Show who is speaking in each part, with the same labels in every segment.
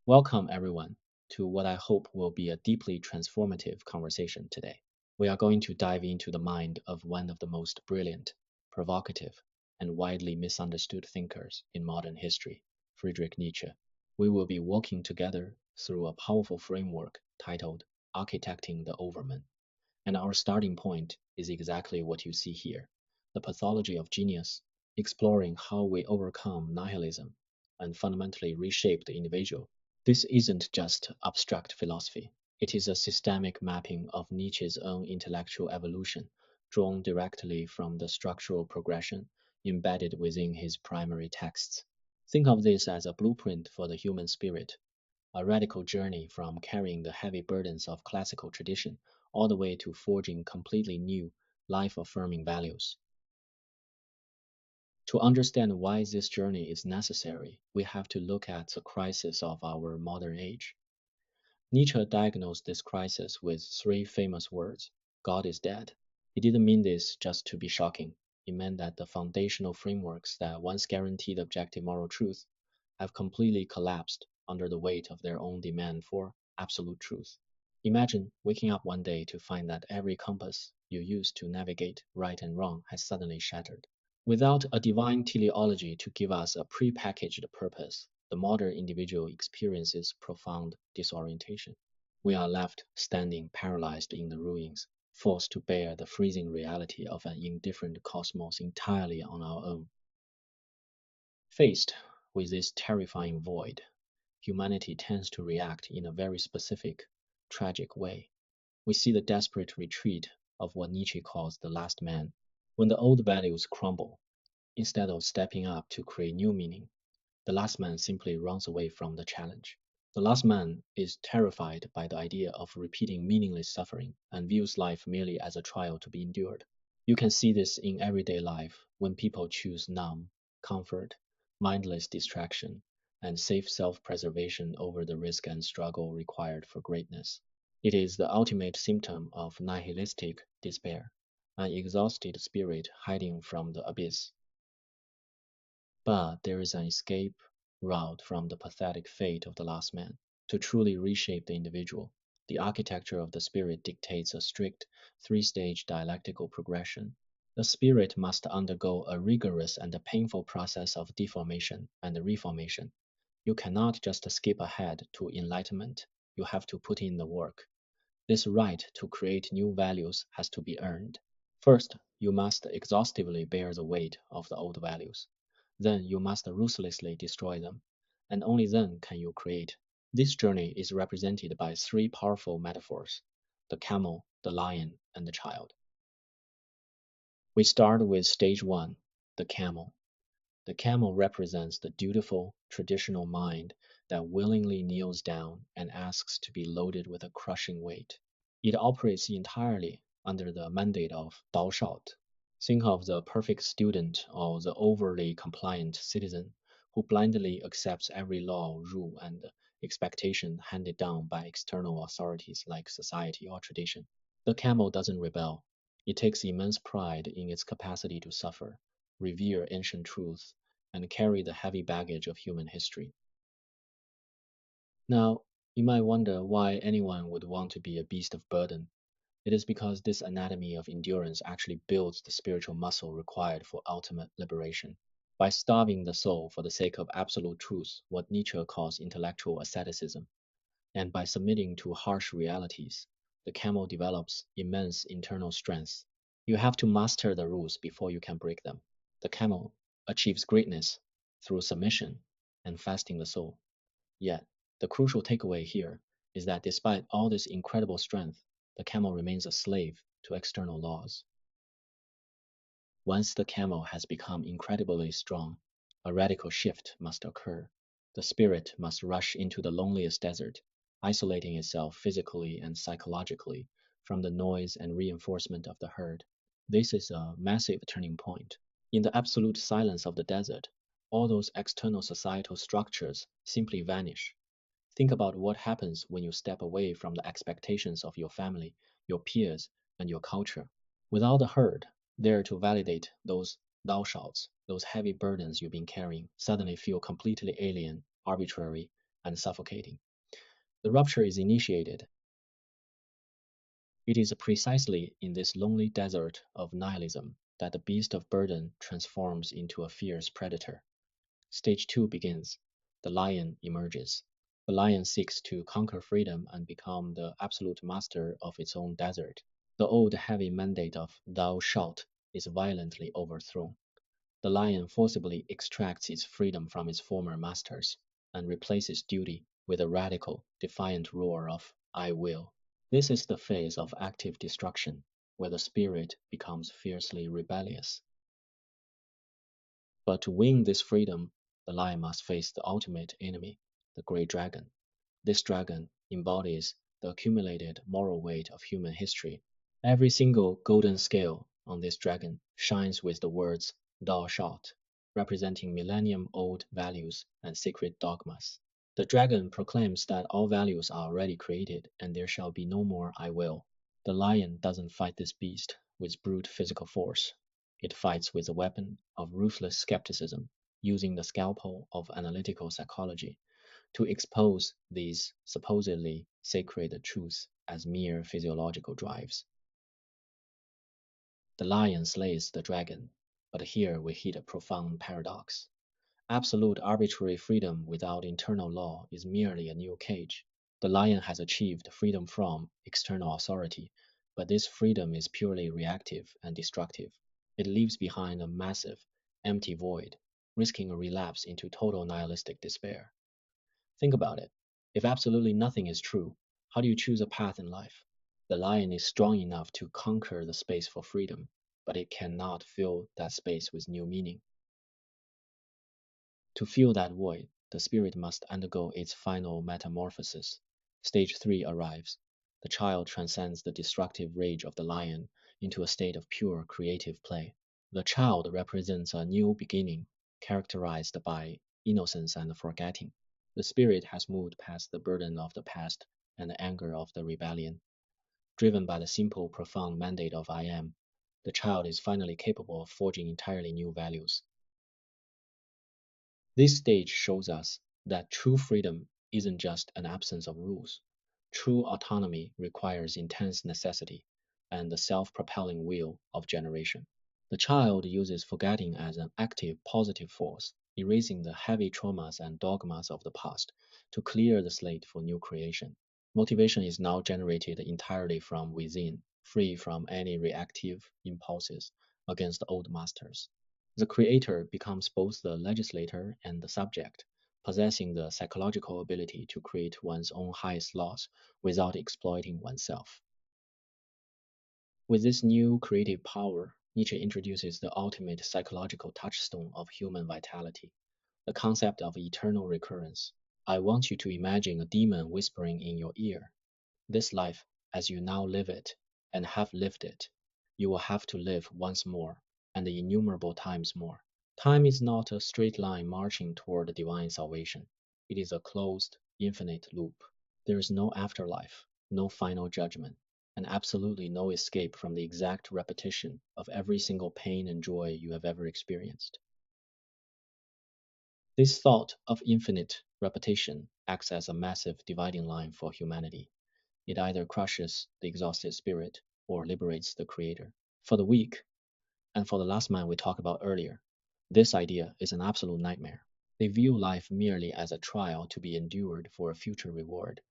Speaker 1: Welcome, everyone, to what I hope will be a deeply transformative conversation today. We are going to dive into the mind of one of the most brilliant, provocative, and widely misunderstood thinkers in modern history, Friedrich Nietzsche. We will be walking together through a powerful framework titled Architecting the Overman. And our starting point is exactly what you see here: the pathology of genius, exploring how we overcome nihilism and fundamentally reshape the individual. This isn't just abstract philosophy. It is a systemic mapping of Nietzsche's own intellectual evolution, drawn directly from the structural progression embedded within his primary texts. Think of this as a blueprint for the human spirit, a radical journey from carrying the heavy burdens of classical tradition all the way to forging completely new, life affirming values. To understand why this journey is necessary, we have to look at the crisis of our modern age. Nietzsche diagnosed this crisis with three famous words: God is dead. He didn't mean this just to be shocking. He meant that the foundational frameworks that once guaranteed objective moral truth have completely collapsed under the weight of their own demand for absolute truth. Imagine waking up one day to find that every compass you used to navigate right and wrong has suddenly shattered. Without a divine teleology to give us a prepackaged purpose, the modern individual experiences profound disorientation. We are left standing paralyzed in the ruins, forced to bear the freezing reality of an indifferent cosmos entirely on our own. Faced with this terrifying void, humanity tends to react in a very specific, tragic way. We see the desperate retreat of what Nietzsche calls the last man. When the old values crumble, instead of stepping up to create new meaning, the last man simply runs away from the challenge. The last man is terrified by the idea of repeating meaningless suffering and views life merely as a trial to be endured. You can see this in everyday life when people choose numb, comfort, mindless distraction, and safe self preservation over the risk and struggle required for greatness. It is the ultimate symptom of nihilistic despair, an exhausted spirit hiding from the abyss. But there is an escape route from the pathetic fate of the last man. To truly reshape the individual, the architecture of the spirit dictates a strict three-stage dialectical progression. The spirit must undergo a rigorous and a painful process of deformation and reformation. You cannot just skip ahead to enlightenment. You have to put in the work. This right to create new values has to be earned. First, you must exhaustively bear the weight of the old values. Then you must ruthlessly destroy them, and only then can you create. This journey is represented by three powerful metaphors: the camel, the lion, and the child. We start with stage one, the camel. The camel represents the dutiful, traditional mind that willingly kneels down and asks to be loaded with a crushing weight. It operates entirely under the mandate of Dao Shaot. Think of the perfect student or the overly compliant citizen who blindly accepts every law, rule, and expectation handed down by external authorities like society or tradition. The camel doesn't rebel. It takes immense pride in its capacity to suffer, revere ancient truths, and carry the heavy baggage of human history. Now, you might wonder why anyone would want to be a beast of burden. It is because this anatomy of endurance actually builds the spiritual muscle required for ultimate liberation. By starving the soul for the sake of absolute truth, what Nietzsche calls intellectual asceticism, and by submitting to harsh realities, the camel develops immense internal strength. You have to master the rules before you can break them. The camel achieves greatness through submission and fasting the soul. Yet, the crucial takeaway here is that despite all this incredible strength, the camel remains a slave to external laws. Once the camel has become incredibly strong, a radical shift must occur. The spirit must rush into the loneliest desert, isolating itself physically and psychologically from the noise and reinforcement of the herd. This is a massive turning point. In the absolute silence of the desert, all those external societal structures simply vanish. Think about what happens when you step away from the expectations of your family, your peers, and your culture. Without the herd there to validate those thou shouts, those heavy burdens you've been carrying suddenly feel completely alien, arbitrary, and suffocating. The rupture is initiated. It is precisely in this lonely desert of nihilism that the beast of burden transforms into a fierce predator. Stage 2 begins. The lion emerges. The lion seeks to conquer freedom and become the absolute master of its own desert. The old heavy mandate of thou shalt is violently overthrown. The lion forcibly extracts its freedom from its former masters and replaces duty with a radical, defiant roar of I will. This is the phase of active destruction, where the spirit becomes fiercely rebellious. But to win this freedom, the lion must face the ultimate enemy, the great dragon. This dragon embodies the accumulated moral weight of human history. Every single golden scale on this dragon shines with the words "Thou shalt," representing millennium-old values and sacred dogmas. The dragon proclaims that all values are already created and there shall be no more I will. The lion doesn't fight this beast with brute physical force. It fights with the weapon of ruthless skepticism, using the scalpel of analytical psychology to expose these supposedly sacred truths as mere physiological drives. The lion slays the dragon, but here we hit a profound paradox. Absolute arbitrary freedom without internal law is merely a new cage. The lion has achieved freedom from external authority, but this freedom is purely reactive and destructive. It leaves behind a massive, empty void, risking a relapse into total nihilistic despair. Think about it. If absolutely nothing is true, how do you choose a path in life? The lion is strong enough to conquer the space for freedom, but it cannot fill that space with new meaning. To fill that void, the spirit must undergo its final metamorphosis. Stage 3 arrives. The child transcends the destructive rage of the lion into a state of pure creative play. The child represents a new beginning, characterized by innocence and forgetting. The spirit has moved past the burden of the past and the anger of the rebellion. Driven by the simple, profound mandate of I am, the child is finally capable of forging entirely new values. This stage shows us that true freedom isn't just an absence of rules. True autonomy requires intense necessity and the self propelling will of generation. The child uses forgetting as an active, positive force, erasing the heavy traumas and dogmas of the past to clear the slate for new creation. Motivation is now generated entirely from within, free from any reactive impulses against old masters. The creator becomes both the legislator and the subject, possessing the psychological ability to create one's own highest laws without exploiting oneself. With this new creative power, Nietzsche introduces the ultimate psychological touchstone of human vitality, the concept of eternal recurrence. I want you to imagine a demon whispering in your ear, "This life, as you now live it, and have lived it, you will have to live once more, and innumerable times more." Time is not a straight line marching toward divine salvation. It is a closed, infinite loop. There is no afterlife, no final judgment, and absolutely no escape from the exact repetition of every single pain and joy you have ever experienced. This thought of infinite repetition acts as a massive dividing line for humanity. It either crushes the exhausted spirit or liberates the creator. For the weak, and for the last man we talked about earlier, this idea is an absolute nightmare. They view life merely as a trial to be endured for a future reward,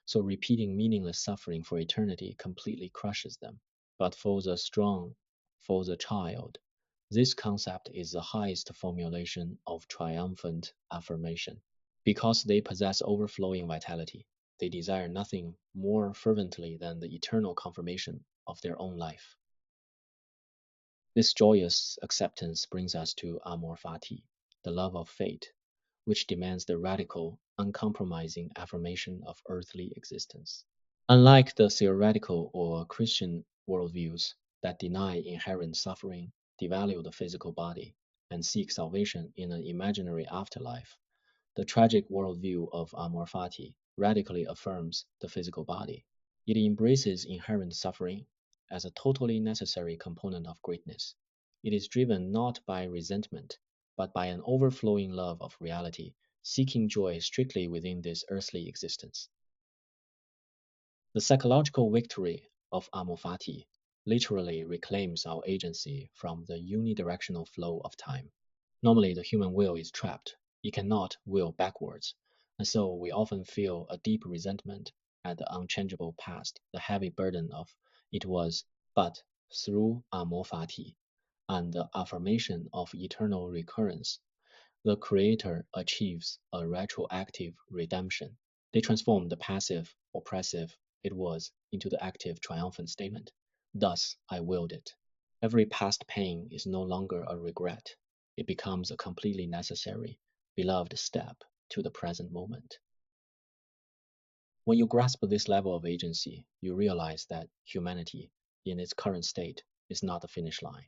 Speaker 1: so repeating meaningless suffering for eternity completely crushes them. But for the strong, for the child, this concept is the highest formulation of triumphant affirmation. Because they possess overflowing vitality, they desire nothing more fervently than the eternal confirmation of their own life. This joyous acceptance brings us to Amor Fati, the love of fate, which demands the radical, uncompromising affirmation of earthly existence. Unlike the theoretical or Christian worldviews that deny inherent suffering, devalue the physical body, and seek salvation in an imaginary afterlife, the tragic worldview of Amor Fati radically affirms the physical body. It embraces inherent suffering as a totally necessary component of greatness. It is driven not by resentment, but by an overflowing love of reality seeking joy strictly within this earthly existence. The psychological victory of Amor Fati literally reclaims our agency from the unidirectional flow of time. Normally, the human will is trapped. It cannot will backwards, and so we often feel a deep resentment at the unchangeable past, the heavy burden of it was, but through Amor Fati and the affirmation of eternal recurrence, the Creator achieves a retroactive redemption. They transform the passive, oppressive it was into the active, triumphant statement. Thus I willed it. Every past pain is no longer a regret. It becomes a completely necessary, beloved step to the present moment. When you grasp this level of agency, you realize that humanity, in its current state, is not the finish line.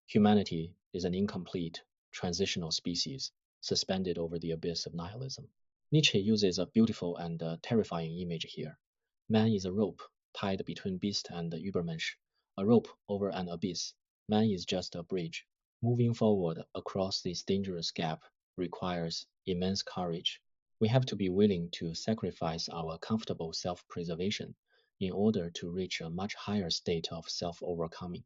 Speaker 1: Humanity is an incomplete, transitional species suspended over the abyss of nihilism. Nietzsche uses a beautiful and terrifying image here. Man is a rope tied between beast and the Übermensch, a rope over an abyss. Man is just a bridge. Moving forward across this dangerous gap requires immense courage. We have to be willing to sacrifice our comfortable self preservation in order to reach a much higher state of self overcoming.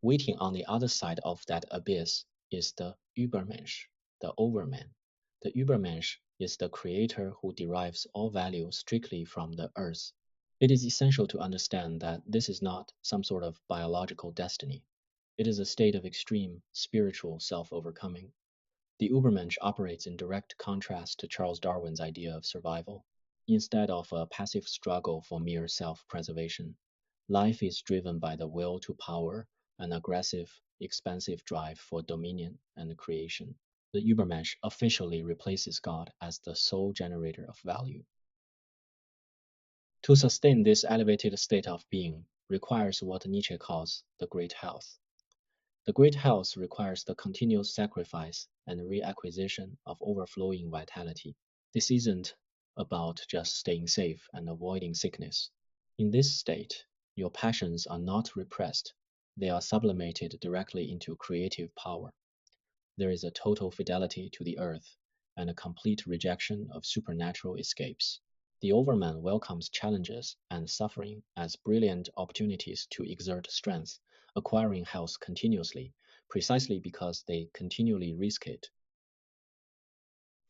Speaker 1: Waiting on the other side of that abyss is the Übermensch, the Overman. The Übermensch is the creator who derives all value strictly from the earth. It is essential to understand that this is not some sort of biological destiny. It is a state of extreme spiritual self overcoming. The Übermensch operates in direct contrast to Charles Darwin's idea of survival. Instead of a passive struggle for mere self preservation, life is driven by the will to power, an aggressive, expansive drive for dominion and creation. The Übermensch officially replaces God as the sole generator of value. To sustain this elevated state of being requires what Nietzsche calls the great health. The great health requires the continuous sacrifice and reacquisition of overflowing vitality. This isn't about just staying safe and avoiding sickness. In this state, your passions are not repressed, they are sublimated directly into creative power. There is a total fidelity to the earth and a complete rejection of supernatural escapes. The Overman welcomes challenges and suffering as brilliant opportunities to exert strength, acquiring health continuously, precisely because they continually risk it.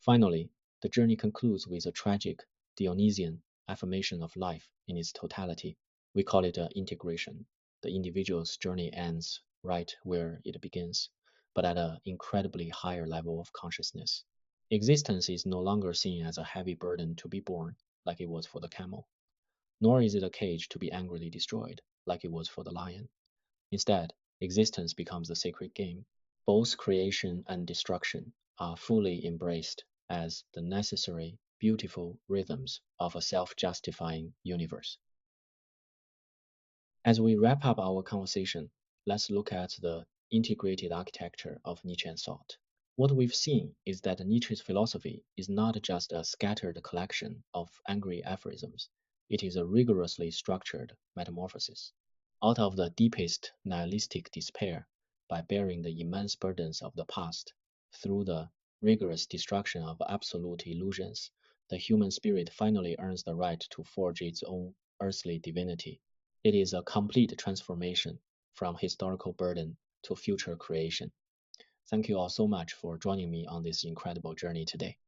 Speaker 1: Finally, the journey concludes with a tragic, Dionysian affirmation of life in its totality. We call it integration. The individual's journey ends right where it begins, but at an incredibly higher level of consciousness. Existence is no longer seen as a heavy burden to be borne, like it was for the camel, nor is it a cage to be angrily destroyed, like it was for the lion. Instead, existence becomes a sacred game. Both creation and destruction are fully embraced as the necessary, beautiful rhythms of a self justifying universe. As we wrap up our conversation, let's look at the integrated architecture of Nietzschean thought. What we've seen is that Nietzsche's philosophy is not just a scattered collection of angry aphorisms, it is a rigorously structured metamorphosis. Out of the deepest nihilistic despair, by bearing the immense burdens of the past, through the rigorous destruction of absolute illusions, the human spirit finally earns the right to forge its own earthly divinity. It is a complete transformation from historical burden to future creation. Thank you all so much for joining me on this incredible journey today.